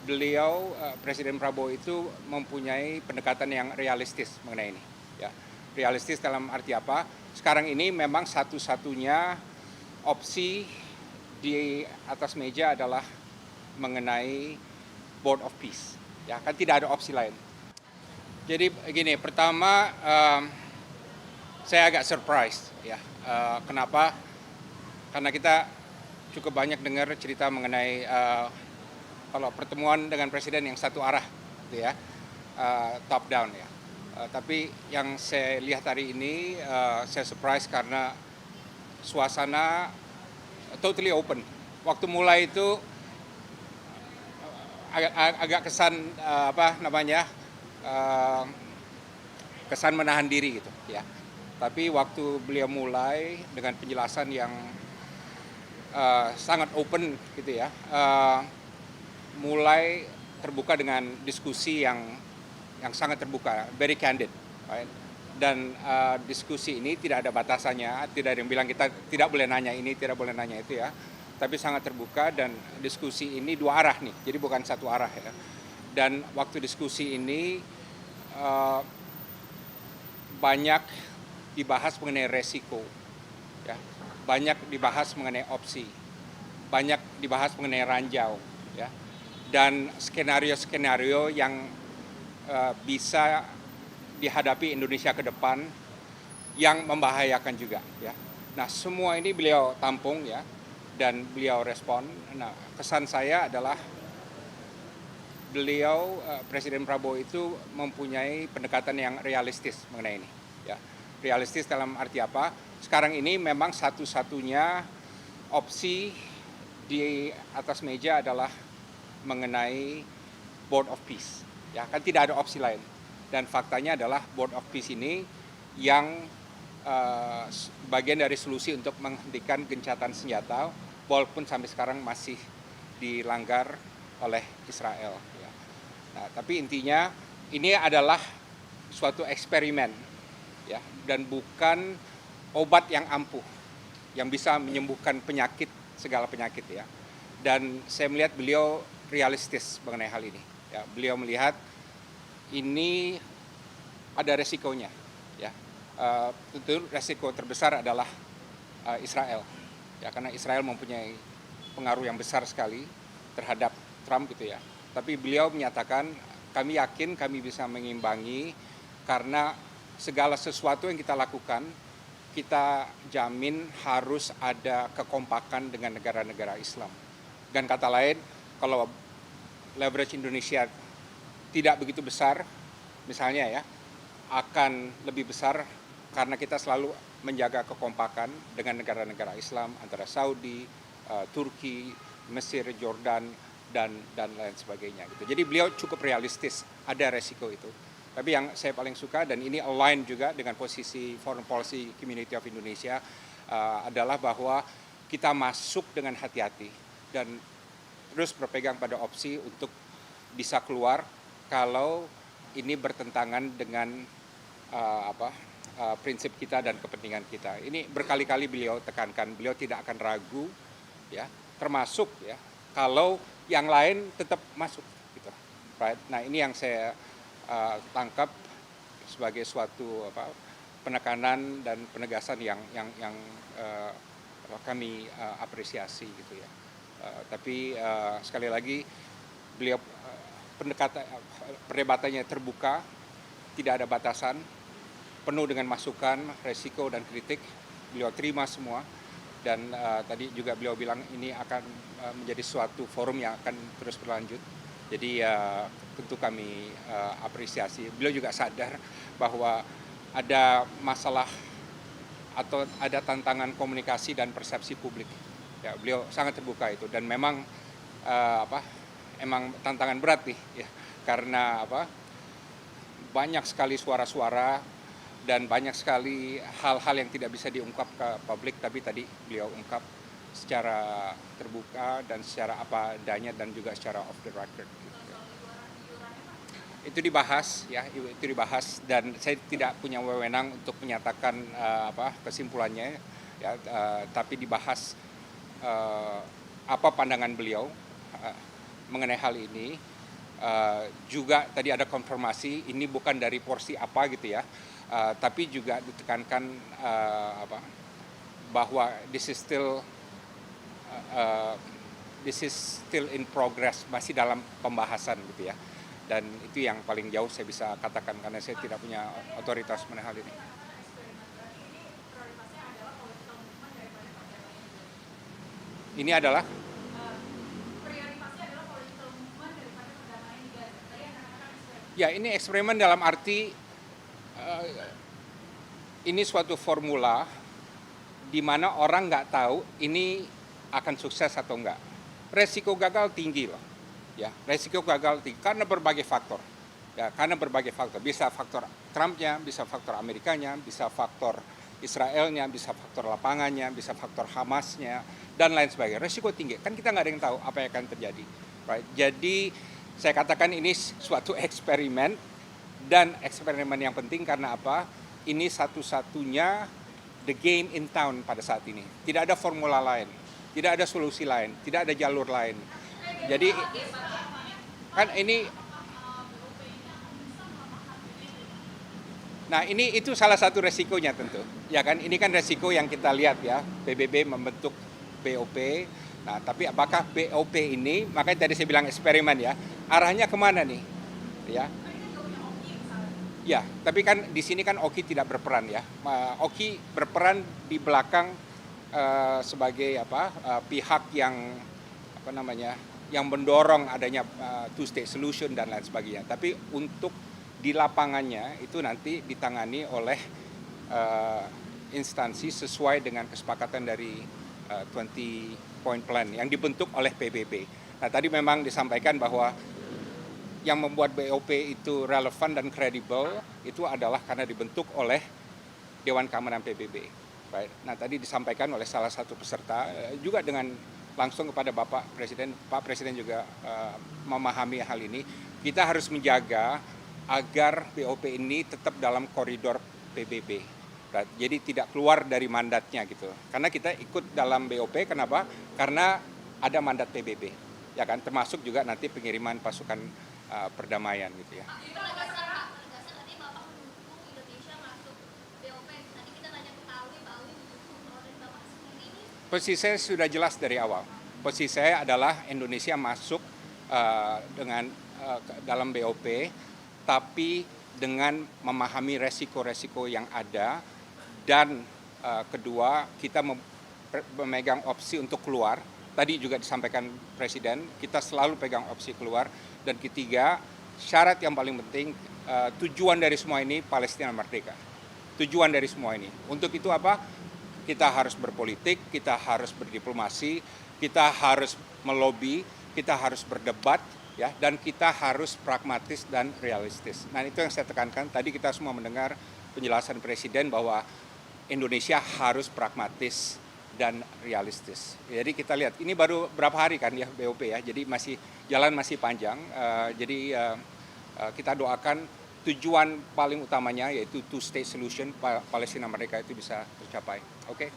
beliau Presiden Prabowo itu mempunyai pendekatan yang realistis mengenai ini. Ya, realistis dalam arti apa? Sekarang ini memang satu-satunya opsi di atas meja adalah mengenai Board of Peace. Ya, kan tidak ada opsi lain. Jadi begini, pertama saya agak surprise ya. Kenapa? Karena kita cukup banyak dengar cerita mengenai kalau pertemuan dengan presiden yang satu arah, gitu ya, top down ya. Tapi yang saya lihat hari ini saya surprise karena suasana totally open. Waktu mulai itu agak kesan kesan menahan diri gitu ya. Tapi waktu beliau mulai dengan penjelasan yang sangat open gitu ya, mulai terbuka dengan diskusi yang sangat terbuka, very candid, right? Dan diskusi ini tidak ada batasannya, tidak ada yang bilang kita tidak boleh nanya ini, tidak boleh nanya itu ya. Tapi sangat terbuka dan diskusi ini dua arah nih, jadi bukan satu arah ya. Dan waktu diskusi ini banyak dibahas mengenai resiko, ya. Banyak dibahas mengenai opsi, banyak dibahas mengenai ranjau, ya. Dan skenario-skenario yang bisa dihadapi Indonesia ke depan yang membahayakan juga, ya. Nah, semua ini beliau tampung ya dan beliau respon. Nah, kesan saya adalah beliau Presiden Prabowo itu mempunyai pendekatan yang realistis mengenai ini, ya. Realistis dalam arti apa? Sekarang ini memang satu-satunya opsi di atas meja adalah mengenai Board of Peace. Ya, kan tidak ada opsi lain. Dan faktanya adalah Board of Peace ini yang bagian dari solusi untuk menghentikan gencatan senjata, walaupun sampai sekarang masih dilanggar oleh Israel. Ya. Nah, tapi intinya ini adalah suatu eksperimen, ya, dan bukan obat yang ampuh yang bisa menyembuhkan penyakit, segala penyakit ya. Dan saya melihat beliau realistis mengenai hal ini. Ya, beliau melihat ini ada resikonya, ya. Tentu resiko terbesar adalah Israel, ya, karena Israel mempunyai pengaruh yang besar sekali terhadap Trump gitu ya. Tapi beliau menyatakan kami yakin kami bisa mengimbangi karena segala sesuatu yang kita lakukan kita jamin harus ada kekompakan dengan negara-negara Islam. Dan kata lain, kalau leverage Indonesia tidak begitu besar, misalnya ya, akan lebih besar karena kita selalu menjaga kekompakan dengan negara-negara Islam antara Saudi, Turki, Mesir, Jordan, dan lain sebagainya. Gitu. Jadi beliau cukup realistis, ada resiko itu. Tapi yang saya paling suka dan ini align juga dengan posisi Foreign Policy Community of Indonesia adalah bahwa kita masuk dengan hati-hati dan terus berpegang pada opsi untuk bisa keluar kalau ini bertentangan dengan prinsip kita dan kepentingan kita. Ini berkali-kali beliau tekankan, beliau tidak akan ragu, ya, termasuk ya kalau yang lain tetap masuk, gitu. Right? Nah, ini yang saya tangkap sebagai suatu penekanan dan penegasan yang kami apresiasi, gitu ya. Tapi sekali lagi beliau perdebatannya terbuka, tidak ada batasan, penuh dengan masukan, resiko dan kritik, beliau terima semua. Dan tadi juga beliau bilang ini akan menjadi suatu forum yang akan terus berlanjut. Jadi tentu kami apresiasi. Beliau juga sadar bahwa ada masalah atau ada tantangan komunikasi dan persepsi publik. Ya, beliau sangat terbuka itu dan memang emang tantangan berat nih, ya, karena banyak sekali suara-suara dan banyak sekali hal-hal yang tidak bisa diungkap ke publik, tapi tadi beliau ungkap secara terbuka dan secara apa adanya dan juga secara off the record. Gitu. Itu dibahas, ya, itu dibahas dan saya tidak punya wewenang untuk menyatakan kesimpulannya, ya, tapi dibahas apa pandangan beliau mengenai hal ini Juga tadi ada konfirmasi ini bukan dari porsi apa gitu ya, tapi juga ditekankan bahwa this is still in progress, masih dalam pembahasan gitu ya. Dan itu yang paling jauh saya bisa katakan karena saya tidak punya otoritas mengenai hal ini. Ini adalah ya, ini eksperimen dalam arti ini suatu formula di mana orang nggak tahu ini akan sukses atau enggak. Resiko gagal tinggi loh, ya. Resiko gagal tinggi karena berbagai faktor, ya. Karena berbagai faktor. Bisa faktor Trumpnya, bisa faktor Amerikanya, bisa faktor Israelnya, bisa faktor lapangannya, bisa faktor Hamasnya, dan lain sebagainya. Resiko tinggi. Kan kita nggak ada yang tahu apa yang akan terjadi, right? Jadi saya katakan ini suatu eksperimen, dan eksperimen yang penting karena apa? Ini satu-satunya the game in town pada saat ini. Tidak ada formula lain, tidak ada solusi lain, tidak ada jalur lain. Jadi kan ini, nah ini itu salah satu resikonya tentu, ya kan? Ini kan resiko yang kita lihat ya, PBB membentuk BOP. Nah, tapi apakah BOP ini, makanya tadi saya bilang eksperimen ya, arahnya kemana nih, ya? Ya, tapi kan di sini kan Oki tidak berperan ya. Oki berperan di belakang sebagai pihak yang yang mendorong adanya two-state solution dan lain sebagainya. Tapi untuk di lapangannya itu nanti ditangani oleh instansi sesuai dengan kesepakatan dari 20 point plan yang dibentuk oleh PBB. Nah, tadi memang disampaikan bahwa yang membuat BOP itu relevan dan kredibel itu adalah karena dibentuk oleh Dewan Keamanan PBB. Right? Nah, tadi disampaikan oleh salah satu peserta juga dengan langsung kepada Bapak Presiden. Pak Presiden juga memahami hal ini. Kita harus menjaga agar BOP ini tetap dalam koridor PBB. Right? Jadi tidak keluar dari mandatnya gitu. Karena kita ikut dalam BOP, kenapa? Karena ada mandat PBB. Ya kan, termasuk juga nanti pengiriman pasukan perdamaian gitu ya. Posisi saya sudah jelas dari awal. Posisi saya adalah Indonesia masuk dalam BOP, tapi dengan memahami resiko-resiko yang ada, dan kedua kita memegang opsi untuk keluar. Tadi juga disampaikan Presiden, kita selalu pegang opsi keluar. Dan ketiga, syarat yang paling penting, tujuan dari semua ini Palestina merdeka. Tujuan dari semua ini. Untuk itu apa? Kita harus berpolitik, kita harus berdiplomasi, kita harus melobi, kita harus berdebat, ya, dan kita harus pragmatis dan realistis. Nah, itu yang saya tekankan. Tadi kita semua mendengar penjelasan Presiden bahwa Indonesia harus pragmatis dan realistis. Jadi kita lihat, ini baru berapa hari kan ya BOP ya, jadi jalan masih panjang. Jadi kita doakan tujuan paling utamanya yaitu two-state solution Palestina mereka itu bisa tercapai. Oke?